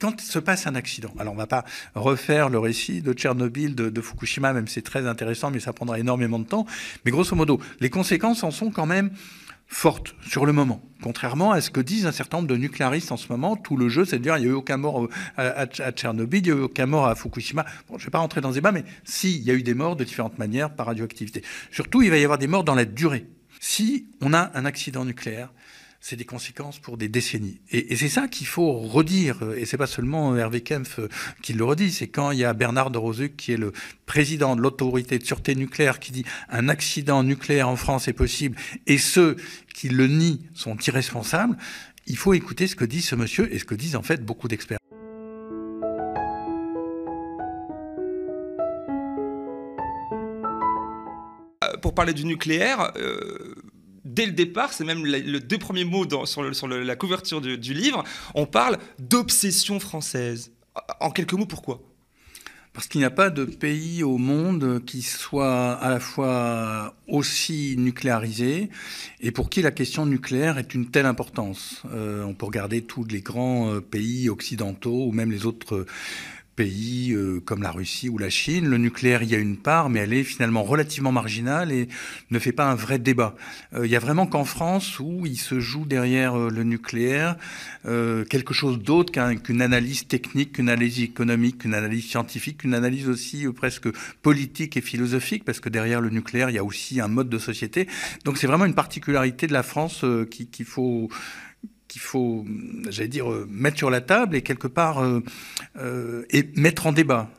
quand se passe un accident, alors on ne va pas refaire le récit de Tchernobyl, de Fukushima, même si c'est très intéressant, mais ça prendra énormément de temps. Mais grosso modo, les conséquences en sont quand même forte sur le moment. Contrairement à ce que disent un certain nombre de nucléaristes en ce moment, tout le jeu, c'est de dire il n'y a eu aucun mort à Tchernobyl, il n'y a eu aucun mort à Fukushima. Bon, je ne vais pas rentrer dans ce débat, mais si, il y a eu des morts de différentes manières par radioactivité. Surtout, il va y avoir des morts dans la durée. Si on a un accident nucléaire, c'est des conséquences pour des décennies. Et c'est ça qu'il faut redire. Et c'est pas seulement Hervé Kempf qui le redit. C'est quand il y a Bernard de Rosuc, qui est le président de l'autorité de sûreté nucléaire, qui dit un accident nucléaire en France est possible et ceux qui le nient sont irresponsables. Il faut écouter ce que dit ce monsieur et ce que disent en fait beaucoup d'experts. Pour parler du nucléaire, dès le départ, c'est même les deux premiers mots sur la couverture du livre, on parle d'obsession française. En quelques mots, pourquoi ? Parce qu'il n'y a pas de pays au monde qui soit à la fois aussi nucléarisé et pour qui la question nucléaire est une telle importance. On peut regarder tous les grands pays occidentaux ou même les autres pays comme la Russie ou la Chine. Le nucléaire, il y a une part, mais elle est finalement relativement marginale et ne fait pas un vrai débat. Il y a vraiment qu'en France où il se joue derrière le nucléaire quelque chose d'autre qu'une analyse technique, qu'une analyse économique, qu'une analyse scientifique, qu'une analyse aussi presque politique et philosophique, parce que derrière le nucléaire, il y a aussi un mode de société. Donc c'est vraiment une particularité de la France qu'il faut, j'allais dire, mettre sur la table et quelque part et mettre en débat.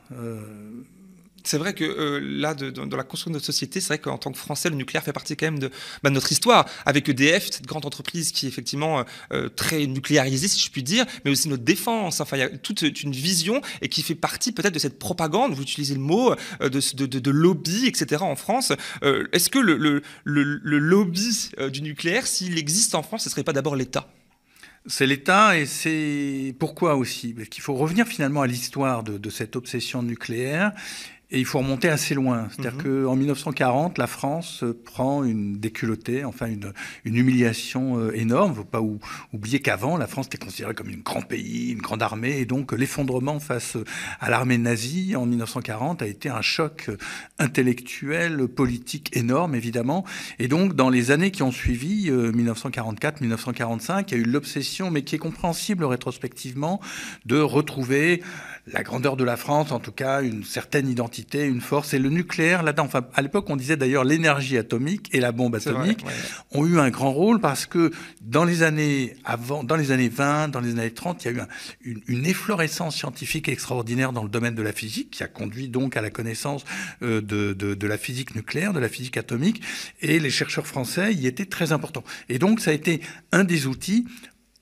C'est vrai que là, dans la construction de notre société, c'est vrai qu'en tant que Français, le nucléaire fait partie quand même de notre histoire, avec EDF, cette grande entreprise qui est effectivement très nucléarisée, si je puis dire, mais aussi notre défense. Enfin, il y a toute une vision et qui fait partie peut-être de cette propagande, vous utilisez le mot, de lobby, etc. en France. Est-ce que le lobby du nucléaire, s'il existe en France, ce ne serait pas d'abord l'État ? C'est l'État et c'est pourquoi aussi. Parce qu'il faut revenir finalement à l'histoire de cette obsession nucléaire. Et il faut remonter assez loin. C'est-à-dire qu'en 1940, la France prend une déculottée, enfin une humiliation énorme. Il ne faut pas oublier qu'avant, la France était considérée comme un grand pays, une grande armée. Et donc l'effondrement face à l'armée nazie en 1940 a été un choc intellectuel, politique énorme, évidemment. Et donc dans les années qui ont suivi, 1944-1945, il y a eu l'obsession, mais qui est compréhensible rétrospectivement, de retrouver la grandeur de la France, en tout cas une certaine identité, une force. Et le nucléaire, là-dedans, enfin, à l'époque, on disait d'ailleurs l'énergie atomique et la bombe atomique ont eu un grand rôle parce que dans les années 20, dans les années 30, il y a eu une efflorescence scientifique extraordinaire dans le domaine de la physique qui a conduit donc à la connaissance de la physique nucléaire, de la physique atomique. Et les chercheurs français y étaient très importants. Et donc, ça a été un des outils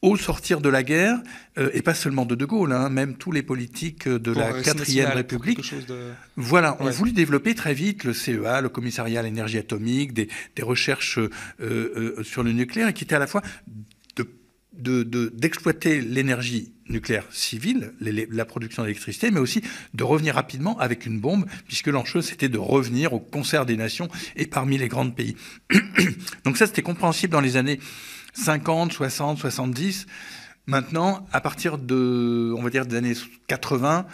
au sortir de la guerre, et pas seulement de Gaulle, hein, même tous les politiques de la 4e République, ont voulu développer très vite le CEA, le Commissariat à l'énergie atomique, des recherches sur le nucléaire, et qui étaient à la fois d'exploiter l'énergie nucléaire civile, la production d'électricité, mais aussi de revenir rapidement avec une bombe, puisque l'enjeu, c'était de revenir au concert des nations et parmi les grands pays. Donc ça, c'était compréhensible dans les années 50, 60, 70. Maintenant, à partir on va dire, des années 80,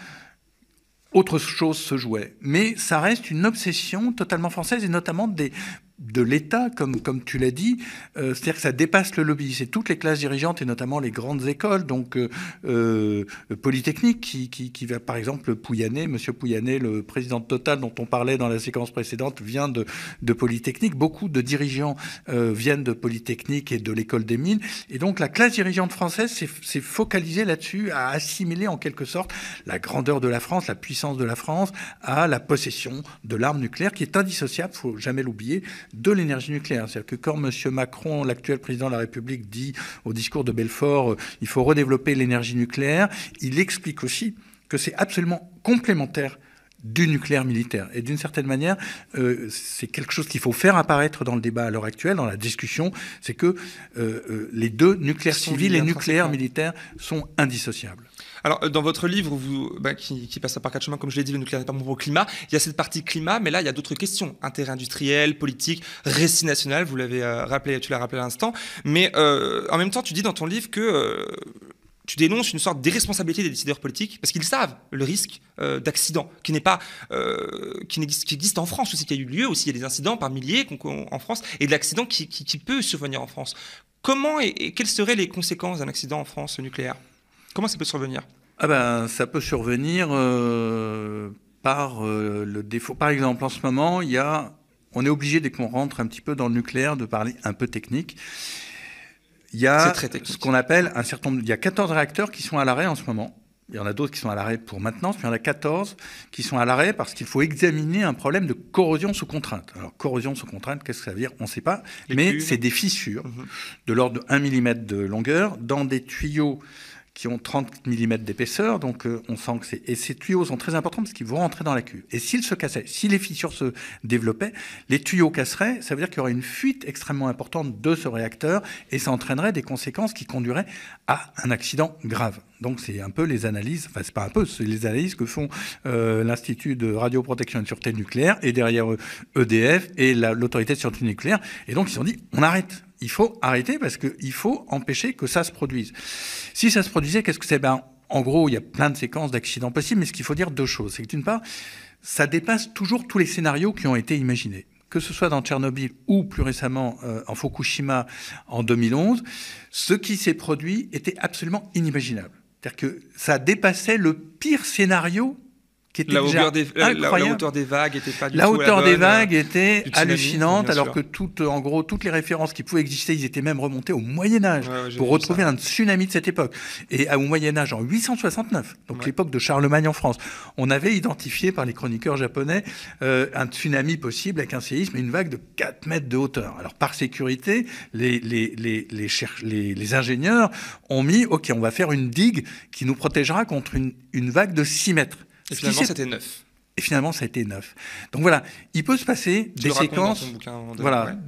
autre chose se jouait. Mais ça reste une obsession totalement française, et notamment de l'État, comme tu l'as dit. C'est-à-dire que ça dépasse le lobby. C'est toutes les classes dirigeantes, et notamment les grandes écoles, donc Polytechnique, qui va, par exemple, Pouyanné, Monsieur Pouyanné, le président de Total, dont on parlait dans la séquence précédente, vient de Polytechnique. Beaucoup de dirigeants viennent de Polytechnique et de l'école des mines. Et donc, la classe dirigeante française s'est focalisée là-dessus, à assimiler en quelque sorte la grandeur de la France, la puissance de la France, à la possession de l'arme nucléaire, qui est indissociable, il ne faut jamais l'oublier, de l'énergie nucléaire. C'est-à-dire que quand M. Macron, l'actuel président de la République, dit au discours de Belfort il faut redévelopper l'énergie nucléaire, il explique aussi que c'est absolument complémentaire du nucléaire militaire. Et d'une certaine manière, c'est quelque chose qu'il faut faire apparaître dans le débat à l'heure actuelle, dans la discussion, c'est que les deux, nucléaire civil et nucléaire militaire, sont indissociables. Alors, dans votre livre, qui passe par quatre chemins, comme je l'ai dit, le nucléaire n'est pas bon pour le climat, il y a cette partie climat, mais là, il y a d'autres questions. Intérêt industriel, politique, récit national, vous l'avez rappelé, tu l'as rappelé à l'instant. Mais en même temps, tu dis dans ton livre que tu dénonces une sorte d'irresponsabilité des décideurs politiques parce qu'ils savent le risque d'accident qui existe en France aussi, qui a eu lieu aussi. Il y a des incidents par milliers en France et de l'accident qui peut survenir en France. Comment et quelles seraient les conséquences d'un accident en France nucléaire? Comment ça peut survenir? Ça peut survenir par le défaut. Par exemple, en ce moment, on est obligé, dès qu'on rentre un petit peu dans le nucléaire, de parler un peu technique. Il y a ce qu'on appelle il y a 14 réacteurs qui sont à l'arrêt en ce moment. Il y en a d'autres qui sont à l'arrêt pour maintenance, mais il y en a 14 qui sont à l'arrêt parce qu'il faut examiner un problème de corrosion sous contrainte. Alors, corrosion sous contrainte, qu'est-ce que ça veut dire? On ne sait pas, mais c'est des fissures de l'ordre de 1 mm de longueur dans des tuyaux qui ont 30 mm d'épaisseur, donc on sent que et ces tuyaux sont très importants parce qu'ils vont rentrer dans la cuve. Et s'ils se cassaient, si les fissures se développaient, les tuyaux casseraient, ça veut dire qu'il y aurait une fuite extrêmement importante de ce réacteur et ça entraînerait des conséquences qui conduiraient à un accident grave. Donc c'est un peu les analyses, enfin c'est pas un peu, c'est les analyses que font l'Institut de radioprotection et de sûreté nucléaire et derrière eux EDF et l'autorité de sûreté nucléaire. Et donc ils se sont dit, on arrête. Il faut arrêter parce qu'il faut empêcher que ça se produise. Si ça se produisait, qu'est-ce que c'est? En gros, il y a plein de séquences d'accidents possibles, mais ce qu'il faut dire, deux choses. C'est que d'une part, ça dépasse toujours tous les scénarios qui ont été imaginés. Que ce soit dans Tchernobyl ou plus récemment en Fukushima en 2011, ce qui s'est produit était absolument inimaginable. C'est-à-dire que ça dépassait le pire scénario qui était la hauteur des vagues était pas du la tout hauteur la des bonne, vagues était tsunami, hallucinante, alors sûr. que en gros, toutes les références qui pouvaient exister, ils étaient même remontés au Moyen-Âge pour retrouver un tsunami de cette époque. Et au Moyen-Âge, en 869, donc l'époque de Charlemagne en France, on avait identifié par les chroniqueurs japonais un tsunami possible avec un séisme et une vague de 4 mètres de hauteur. Alors, par sécurité, les ingénieurs ont mis, OK, on va faire une digue qui nous protégera contre une vague de 6 mètres. Et finalement, c'était 9. Et finalement, ça a été 9. Donc voilà, il peut se passer des séquences,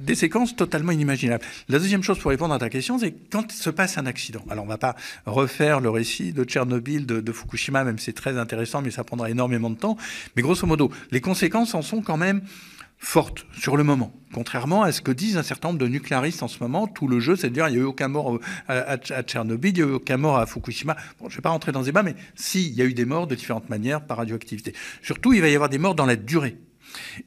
des séquences totalement inimaginables. La deuxième chose pour répondre à ta question, c'est quand se passe un accident. Alors on ne va pas refaire le récit de Tchernobyl, de Fukushima, même si c'est très intéressant, mais ça prendra énormément de temps. Mais grosso modo, les conséquences en sont quand même forte sur le moment. Contrairement à ce que disent un certain nombre de nucléaristes en ce moment, tout le jeu, c'est de dire il n'y a eu aucun mort à Tchernobyl, il n'y a eu aucun mort à Fukushima. Bon, je ne vais pas rentrer dans ce débat, mais si, il y a eu des morts de différentes manières par radioactivité. Surtout, il va y avoir des morts dans la durée.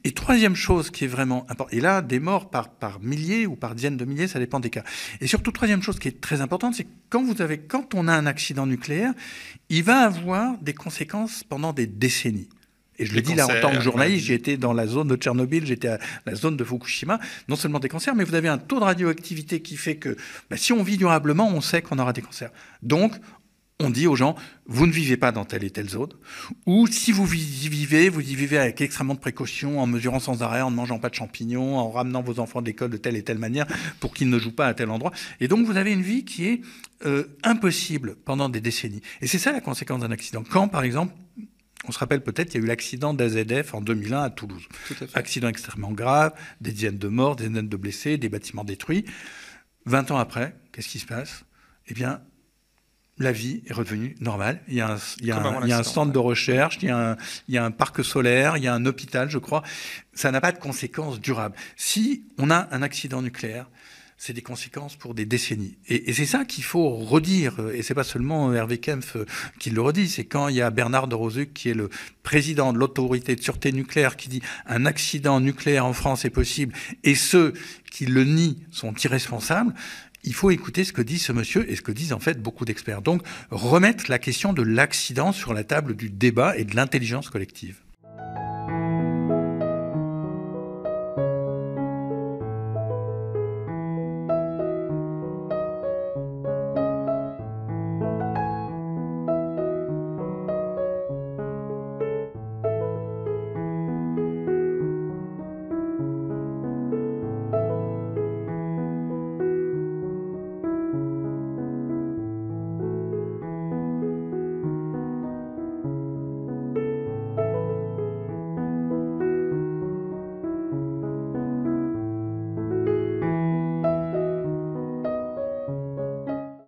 Et troisième chose qui est vraiment importante, et là, des morts par milliers ou par dizaines de milliers, ça dépend des cas. Et surtout, troisième chose qui est très importante, c'est que quand on a un accident nucléaire, il va avoir des conséquences pendant des décennies. Et je le dis là en tant que journaliste, j'ai été dans la zone de Tchernobyl, j'étais à la zone de Fukushima, non seulement des cancers, mais vous avez un taux de radioactivité qui fait que si on vit durablement, on sait qu'on aura des cancers. Donc, on dit aux gens, vous ne vivez pas dans telle et telle zone, ou si vous y vivez avec extrêmement de précaution, en mesurant sans arrêt, en ne mangeant pas de champignons, en ramenant vos enfants de l'école de telle et telle manière pour qu'ils ne jouent pas à tel endroit. Et donc, vous avez une vie qui est impossible pendant des décennies. Et c'est ça la conséquence d'un accident. Quand, par exemple, on se rappelle peut-être qu'il y a eu l'accident d'AZF en 2001 à Toulouse. Tout à fait. Accident extrêmement grave, des dizaines de morts, des dizaines de blessés, des bâtiments détruits. 20 ans après, qu'est-ce qui se passe? Eh bien, la vie est redevenue normale. Il y a un centre de recherche, il y a un parc solaire, il y a un hôpital, je crois. Ça n'a pas de conséquences durables. Si on a un accident nucléaire, c'est des conséquences pour des décennies. Et c'est ça qu'il faut redire. Et c'est pas seulement Hervé Kempf qui le redit. C'est quand il y a Bernard de Rosuc, qui est le président de l'autorité de sûreté nucléaire, qui dit un accident nucléaire en France est possible et ceux qui le nient sont irresponsables. Il faut écouter ce que dit ce monsieur et ce que disent en fait beaucoup d'experts. Donc, remettre la question de l'accident sur la table du débat et de l'intelligence collective.